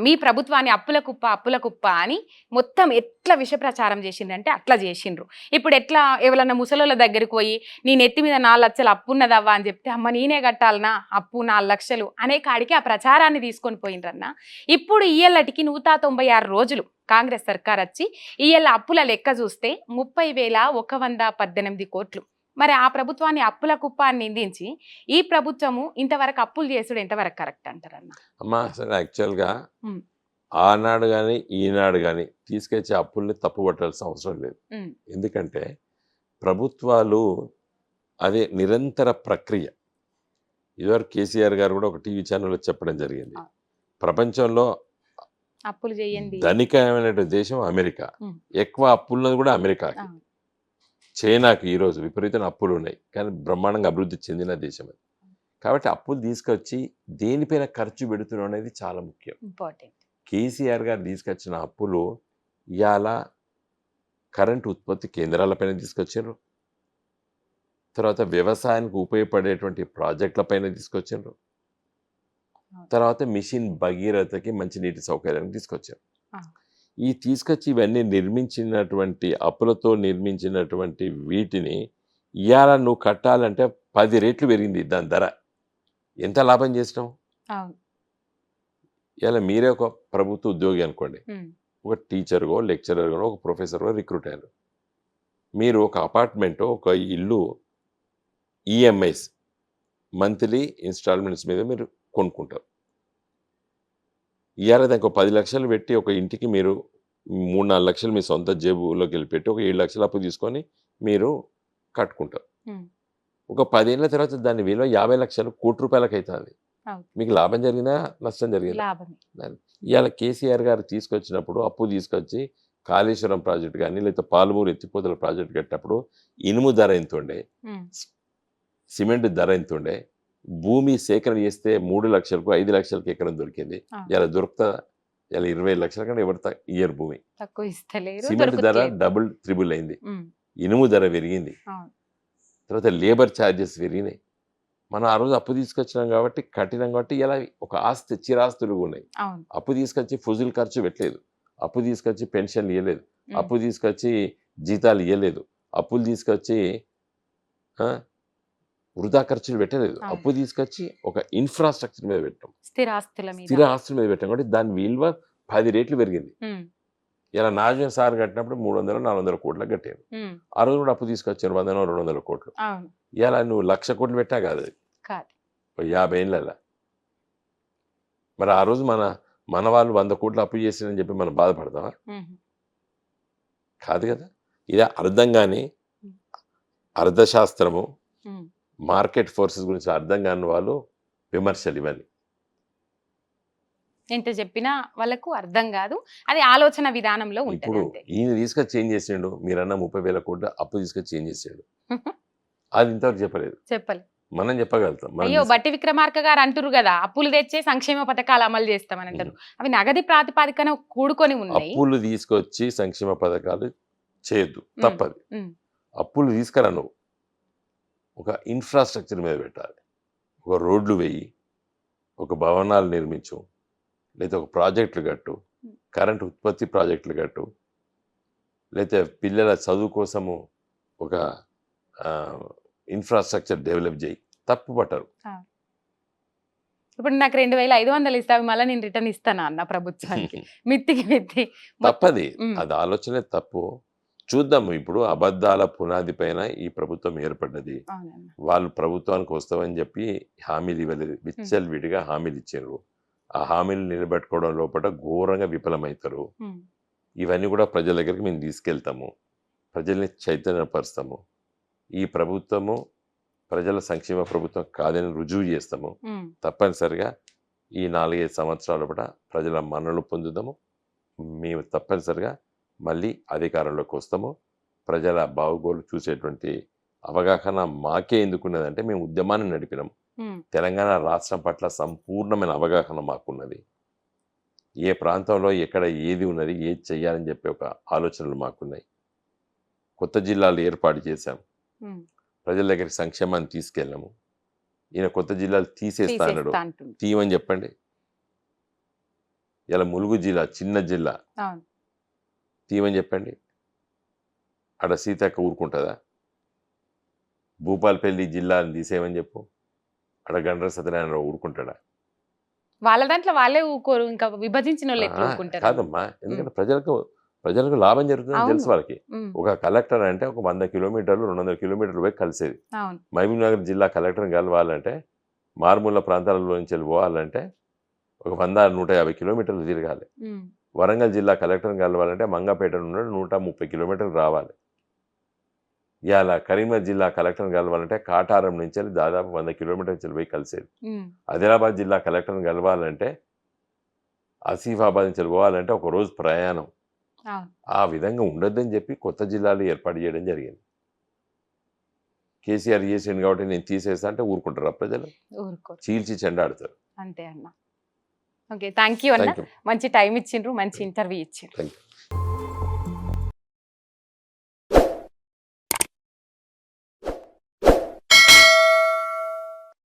మీ ప్రభుత్వాన్ని అప్పుల కుప్ప అని మొత్తం ఎట్లా విష ప్రచారం చేసిండ్రంటే అట్లా చేసిండ్రు. ఇప్పుడు ఎట్లా ఎవరన్నా ముసలోళ్ళ దగ్గరికి పోయి నీ నెత్తి మీద 4 లక్షలు అప్పు ఉన్నదవ్వా అని చెప్తే అమ్మ నేనే కట్టాలనా అప్పు 4 లక్షలు అనే కాడికి ఆ ప్రచారాన్ని తీసుకొని పోయిండ్రన్న. ఇప్పుడు ఇయ్యల్లటికి 196 రోజులు కాంగ్రెస్ సర్కార్ వచ్చి ఇయ్యల్ల అప్పుల లెక్క చూస్తే 30,118 కోట్లు. మరి ఆ ప్రభుత్వాన్ని అప్పుల కుప్ప అని నిందించి ఈ ప్రభుత్వము ఇంతవరకు అప్పులు చేసుడు ఎంతవరకు కరెక్ట్ అంటారన్న? అమ్మా అసలు యాక్చువల్గా ఆనాడు కానీ ఈనాడు కానీ తీసుకొచ్చే అప్పుల్ని తప్పుపట్టాల్సిన అవసరం లేదు. ఎందుకంటే ప్రభుత్వాలు అదే నిరంతర ప్రక్రియ. ఇదివరకు కేసీఆర్ గారు కూడా ఒక టీవీ ఛానల్లో చెప్పడం జరిగింది, ప్రపంచంలో అప్పులు చేయండి ధనికమైన దేశం అమెరికా, ఎక్కువ అప్పులున్నది కూడా అమెరికాకి. చైనాకి ఈరోజు విపరీతమైన అప్పులు ఉన్నాయి, కానీ బ్రహ్మాండంగా అభివృద్ధి చెందిన దేశం అది. కాబట్టి అప్పులు తీసుకొచ్చి దేనిపైన ఖర్చు పెడుతున్నాం అనేది చాలా ముఖ్యం. కేసీఆర్ గారు తీసుకొచ్చిన అప్పులు ఇవాళ కరెంటు ఉత్పత్తి కేంద్రాలపైన తీసుకొచ్చారు, తర్వాత వ్యవసాయానికి ఉపయోగపడేటువంటి ప్రాజెక్టులపైన తీసుకొచ్చారు, తర్వాత మిషన్ భగీరథకి మంచినీటి సౌకర్యాన్ని తీసుకొచ్చారు. ఈ తీసుకొచ్చి ఇవన్నీ నిర్మించినటువంటి అప్పులతో నిర్మించినటువంటి వీటిని ఇవాళ నువ్వు కట్టాలంటే 10 రెట్లు పెరిగింది దాని ధర. ఎంత లాభం చేసినావు? ఇలా మీరే ఒక ప్రభుత్వ ఉద్యోగి అనుకోండి, ఒక టీచర్గో లెక్చరర్గానో ఒక ప్రొఫెసర్గో రిక్రూట్ అయ్యారు. మీరు ఒక అపార్ట్మెంట్ ఒక ఇల్లు ఈఎంఐస్ మంత్లీ ఇన్స్టాల్మెంట్స్ మీద మీరు కొనుక్కుంటారు. ఇవాళ దానికి ఒక 10 లక్షలు పెట్టి ఒక ఇంటికి మీరు 3-4 లక్షలు మీ సొంత జేబులోకి వెళ్ళి పెట్టి ఒక 7 లక్షలు అప్పు తీసుకొని మీరు కట్టుకుంటారు. ఒక 10 ఏళ్ళ తర్వాత దాని విలువ 50 లక్షలు, కోటి రూపాయలకు అవుతుంది. మీకు లాభం జరిగినా నష్టం జరిగిందా? ఇవాళ కేసీఆర్ గారు తీసుకొచ్చినప్పుడు అప్పు తీసుకొచ్చి కాళేశ్వరం ప్రాజెక్ట్ కానీ లేకపోతే పాలమూరు ఎత్తిపోతల ప్రాజెక్ట్ కట్టినప్పుడు ఇనుము ధర ఎంత ఉండే, సిమెంట్ ధర ఎంత ఉండే, భూమి సేకరణ చేస్తే 3 లక్షలకు 5 లక్షలకు ఎకరం దొరికింది. ఇలా దొరుకుతా ఇలా 20 లక్షల కన్నా ఎవరు ఇయర్ భూమి. సిమెంట్ ధర డబుల్ త్రిబుల్ అయింది, ఇనుము ధర పెరిగింది, తర్వాత లేబర్ ఛార్జెస్ పెరిగినాయి. మనం ఆ రోజు అప్పు తీసుకొచ్చినాం కాబట్టి కట్టినాం కాబట్టి ఇలా ఒక ఆస్తి చిరాస్తులు ఉన్నాయి. అప్పు తీసుకొచ్చి ఫుజుల్ ఖర్చు పెట్టలేదు, అప్పు తీసుకొచ్చి పెన్షన్లు ఇవ్వలేదు, అప్పు తీసుకొచ్చి జీతాలు ఇవ్వలేదు, అప్పులు తీసుకొచ్చి వృధా ఖర్చులు పెట్టలేదు. అప్పు తీసుకొచ్చి ఒక ఇన్ఫ్రాస్ట్రక్చర్ మీద పెట్టాం, స్థిర ఆస్తుల మీద పెట్టాం కాబట్టి దాని విలువ 10 రెట్లు పెరిగింది. ఇలా నాజన్ సార్ కట్టినప్పుడు 300-400 కోట్లకు కట్టాను. ఆ రోజు కూడా అప్పు తీసుకొచ్చాను 100-200 కోట్లు. ఇలా నువ్వు 1,00,000 కోట్లు పెట్టా కాదు, 50 ఏళ్ళ. మరి ఆ రోజు మన వాళ్ళు 100 కోట్లు అప్పు చేసిందని చెప్పి మనం బాధపడతామా? కాదు కదా. ఇదే అర్థం కానీ అర్థశాస్త్రము మార్కెట్ ఫోర్సెస్ గురించి అర్థం కాని వాళ్ళు విమర్శలు ఇవన్నీ ఎంత చెప్పినా వాళ్ళకు అర్థం కాదు, అది ఆలోచన విధానంలో ఉంటుంది. ఇప్పుడు ఈయన తీసుకొచ్చి చేంజ్ చేసిండు, మీరన్నా 30,000 కోట్ల అప్పు తీసుకొచ్చి చేంజ్ చేసాడు, అది ఇంతవరకు చెప్పలేదు. మనం చెప్పగలుగుతాం. అయ్యో బట్టి విక్రమార్క గారు అంటారు కదా, అప్పులు తెచ్చే సంక్షేమ పథకాలు అమలు చేస్తామని అంటారు. అవి నగదు ప్రాతిపాదికన కూడుకొని ఉన్నాయి. అప్పులు తీసుకొచ్చి సంక్షేమ పథకాలు చేయొద్దు, తప్పది. అప్పులు తీసుకురా, నువ్వు ఒక ఇన్ఫ్రాస్ట్రక్చర్ మీద పెట్టాలి. ఒక రోడ్లు వేయి, ఒక భవనాలు నిర్మించు, లేదా ఒక ప్రాజెక్టులు కట్టు, కరెంటు ఉత్పత్తి ప్రాజెక్టులు కట్టు, లేకపోతే పిల్లల చదువు కోసము ఒక ఇన్ఫ్రాస్ట్రక్చర్ డెవలప్ చేయి. తప్పు పట్టరు. ఇప్పుడు నాకు 2,500 ఇస్తావు, మళ్ళీ నేను రిటర్న్ ఇస్తానా అన్న ప్రభుత్వానికి? మిత్తి తప్పది, అది ఆలోచనే తప్పు. చూద్దాము. ఇప్పుడు అబద్ధాల పునాది పైన ఈ ప్రభుత్వం ఏర్పడ్డది. వాళ్ళు ప్రభుత్వానికి వస్తామని చెప్పి హామీలు ఇవ్వలేదు, విచ్చలవిడిగా హామీలు ఇచ్చారు. ఆ హామీలు నిలబెట్టుకోవడం లోపల ఘోరంగా విఫలమవుతారు. ఇవన్నీ కూడా ప్రజల దగ్గరికి మేము తీసుకెళ్తాము, ప్రజల్ని చైతన్యపరుస్తాము. ఈ ప్రభుత్వము ప్రజల సంక్షేమ ప్రభుత్వం కాదని రుజువు చేస్తాము. తప్పనిసరిగా ఈ 4-5 సంవత్సరాల కూడా ప్రజల మన్ననలు పొందుదాము. మేము తప్పనిసరిగా మళ్ళీ అధికారంలోకి వస్తాము. ప్రజల బాగోగులు చూసేటువంటి అవగాహన మాకే ఎందుకున్నదంటే మేము ఉద్యమాన్ని నడిపినాము. తెలంగాణ రాష్ట్రం పట్ల సంపూర్ణమైన అవగాహన మాకున్నది. ఏ ప్రాంతంలో ఎక్కడ ఏది ఉన్నది, ఏది చెయ్యాలని చెప్పి ఒక ఆలోచనలు మాకున్నాయి. కొత్త జిల్లాలు ఏర్పాటు చేశాం, ప్రజల దగ్గరికి సంక్షేమాన్ని తీసుకెళ్ళాము. ఈయన కొత్త జిల్లాలు తీసేస్తా అన్నాడు, తీయమని చెప్పండి. ఇలా ములుగు జిల్లా చిన్న జిల్లా అవును తీయమని చెప్పండి, అక్కడ సీతక్క ఊరుకుంటుందా? భూపాలపల్లి జిల్లాని తీసేయమని చెప్పు, అక్కడ గండ్ర సత్యనారాయణరావు ఊరుకుంటాడా? వాళ్ళ దాంట్లో వాళ్ళే ఊరుకోరు, ఇంకా విభజించిన వాళ్ళు ఎట్లా ఊరుకుంటారు? కాదమ్మా, ఎందుకంటే ప్రజలకు లాభం జరుగుతుందని తెలుసు అవును. వాళ్ళకి. ఒక కలెక్టర్ అంటే ఒక 100 కిలోమీటర్లు 200 కిలోమీటర్లు పోయి కలిసేది. అవును మహబూబ్నగర్ జిల్లా కలెక్టర్ని కలవాలంటే, మారుమూల ప్రాంతాలలో నుంచి వెళ్ళిపోవాలంటే ఒక 100-150 కిలోమీటర్లు తిరగాలి. వరంగల్ జిల్లా కలెక్టర్ని కలవాలంటే మంగపేట నుండి 130 కిలోమీటర్లు రావాలి. ఇవాళ కరీంనగర్ జిల్లా కలెక్టర్ని కలవాలంటే కాటారం నుంచి వెళ్ళి దాదాపు 100 కిలోమీటర్ల నుంచి పోయి కలిసేది. ఆదిలాబాద్ జిల్లా కలెక్టర్ని కలవాలంటే ఆసిఫాబాద్ నుంచి పోవాలంటే ఒక రోజు ప్రయాణం. ఆ విధంగా ఉండొద్దని చెప్పి కొత్త జిల్లాలు ఏర్పాటు చేయడం జరిగింది. కేసీఆర్ చేసిండు కాబట్టి నేను తీసేస్తా అంటే ఊరుకుంటారా ప్రజలు? ఊరుకోరు, చీల్చి చెండాడుతారు. అంతే అన్న. ఓకే, థ్యాంక్ యూ అన్న, థ్యాంక్ యూ. మంచి టైం ఇచ్చిండ్రు, మంచి ఇంటర్వ్యూ ఇచ్చిండ్రు. Thank you.